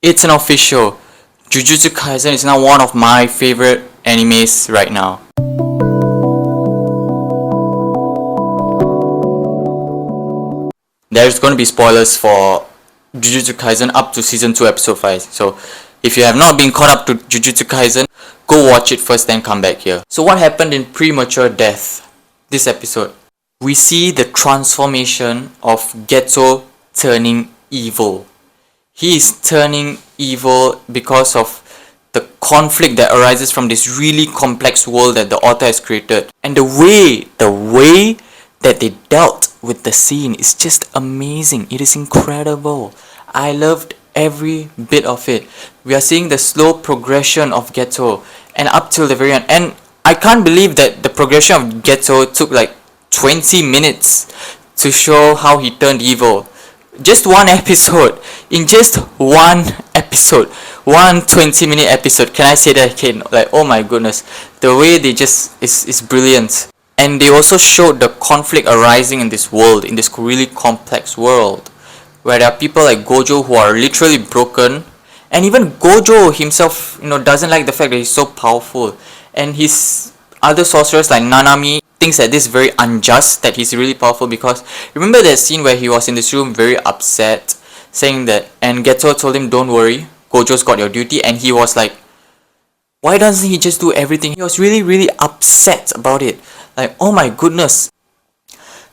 It's an official. Jujutsu Kaisen is now one of my favorite animes right now. There's going to be spoilers for Jujutsu Kaisen up to season 2 episode 5. So if you have not been caught up to Jujutsu Kaisen, go watch it first then come back here. So what happened in Premature Death? This episode, we see the transformation of Ghetto turning evil. He is turning evil because of the conflict that arises from this really complex world that the author has created. And the way that they dealt with the scene is just amazing. It is incredible. I loved every bit of it. We are seeing the slow progression of Ghetto and up till the very end. And I can't believe that the progression of Ghetto took like 20 minutes to show how he turned evil. Just one episode. In just one episode. One 20-minute episode. Can I say that again? Like, oh my goodness. The way they just is brilliant. And they also showed the conflict arising in this world, in this really complex world, where there are people like Gojo who are literally broken, and even Gojo himself, doesn't like the fact that he's so powerful, and his other sorcerers like Nanami thinks that this is very unjust, that he's really powerful. Because remember that scene where he was in this room very upset, saying that, and Ghetto told him, don't worry, Gojo's got your duty, and he was like, why doesn't he just do everything? He was really upset about it. Like, oh my goodness.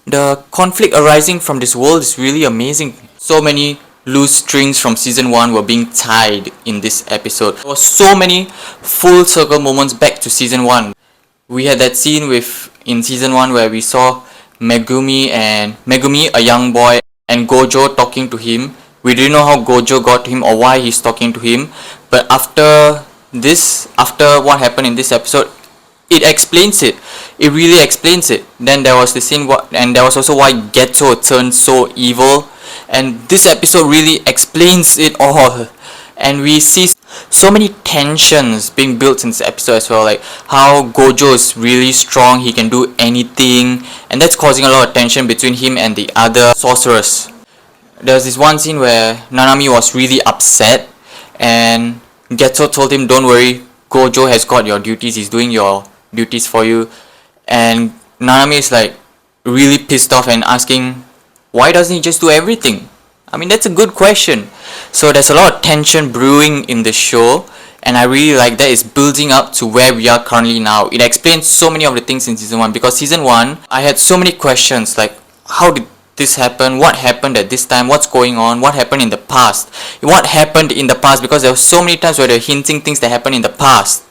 The conflict arising from this world is really amazing. So many loose strings from season 1 were being tied in this episode. There were so many full circle moments back to season 1. We had that scene in season 1 where we saw Megumi, a young boy, and Gojo talking to him. We didn't know how Gojo got to him or why he's talking to him. But after what happened in this episode, it explains it. It really explains it. Then there was the scene, and there was also why Ghetto turned so evil. And this episode really explains it all. And we see so many tensions being built in this episode as well. Like how Gojo is really strong, he can do anything. And that's causing a lot of tension between him and the other sorcerers. There's this one scene where Nanami was really upset. And Ghetto told him, don't worry, Gojo has got your duties, he's doing your duties for you. And Nanami is like really pissed off and asking, why doesn't he just do everything? I mean, that's a good question. So there's a lot of tension brewing in the show, and I really like that. It's building up to where we are currently now. It explains so many of the things in season 1, because season 1 I had so many questions like, how did this happen? What happened at this time? What's going on? What happened in the past? What happened in the past? Because there were so many times where they're hinting things that happened in the past.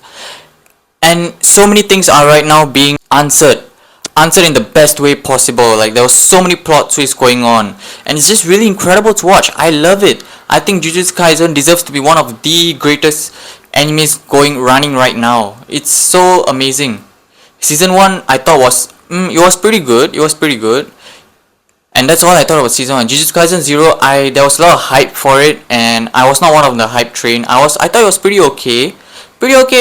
And so many things are right now being answered in the best way possible. Like there was so many plot twists going on, and it's just really incredible to watch. I love it. I think Jujutsu Kaisen deserves to be one of the greatest animes running right now. It's so amazing. Season 1 I thought it was pretty good. And that's all I thought about season 1. Jujutsu Kaisen 0, there was a lot of hype for it, and I was not one of the hype train. I thought it was pretty okay,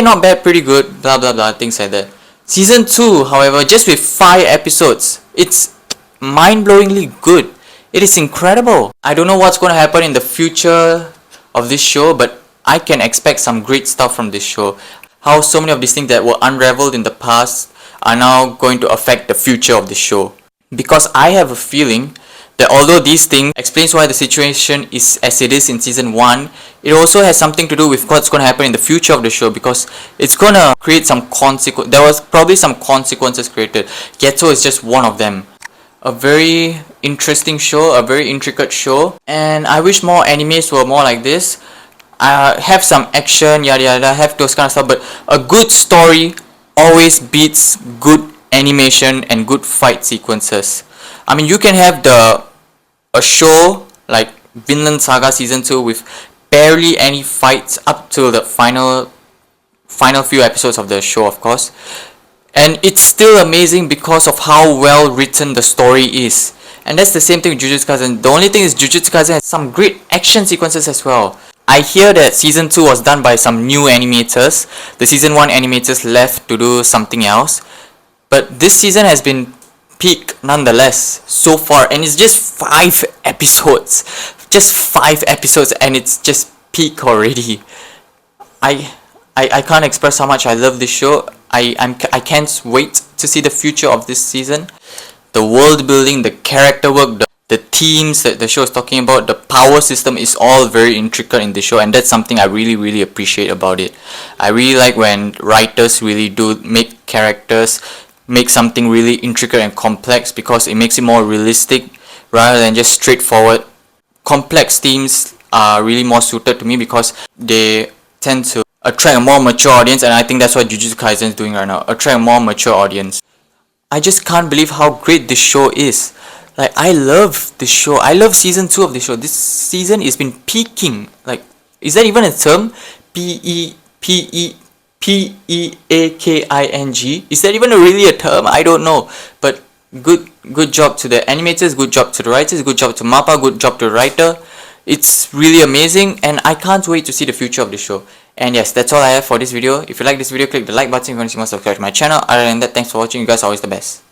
not bad, pretty good, blah blah blah, things like that. Season 2, however, just with 5 episodes, it's mind-blowingly good. It is incredible. I don't know what's going to happen in the future of this show, but I can expect some great stuff from this show. How so many of these things that were unraveled in the past are now going to affect the future of the show. Because I have a feeling that although these things explains why the situation is as it is in season 1, it also has something to do with what's going to happen in the future of the show, because it's going to create some consequence. There was probably some consequences created. Ghetto is just one of them. A very interesting show, a very intricate show, and I wish more animes were more like this. Have some action, yada yada, have those kind of stuff, but a good story always beats good animation and good fight sequences. I mean, you can have a show like Vinland Saga Season 2 with barely any fights up to the final few episodes of the show, of course. And it's still amazing because of how well written the story is. And that's the same thing with Jujutsu Kaisen. The only thing is Jujutsu Kaisen has some great action sequences as well. I hear that Season 2 was done by some new animators. The Season 1 animators left to do something else. But this season has been peak nonetheless so far, and it's just 5 episodes, and it's just peak already. I can't express how much I love this show. I can't wait to see the future of this season. The world building, the character work, the themes that the show is talking about, the power system is all very intricate in the show, and that's something I really appreciate about it. I really like when writers really do make characters make something really intricate and complex, because it makes it more realistic rather than just straightforward. Complex themes are really more suited to me because they tend to attract a more mature audience, and I think that's what Jujutsu Kaisen is doing right now, attract a more mature audience. I just can't believe how great this show is. Like, I love this show. I love season 2 of this show. This season has been peaking. Like, is that even a term? Peaking. Is that even really a term? I don't know. But good job to the animators, good job to the writers, good job to Mappa, good job to the writer. It's really amazing, and I can't wait to see the future of the show. And yes, that's all I have for this video. If you like this video, click the like button. If you want to see more, subscribe to my channel. Other than that, thanks for watching. You guys are always the best.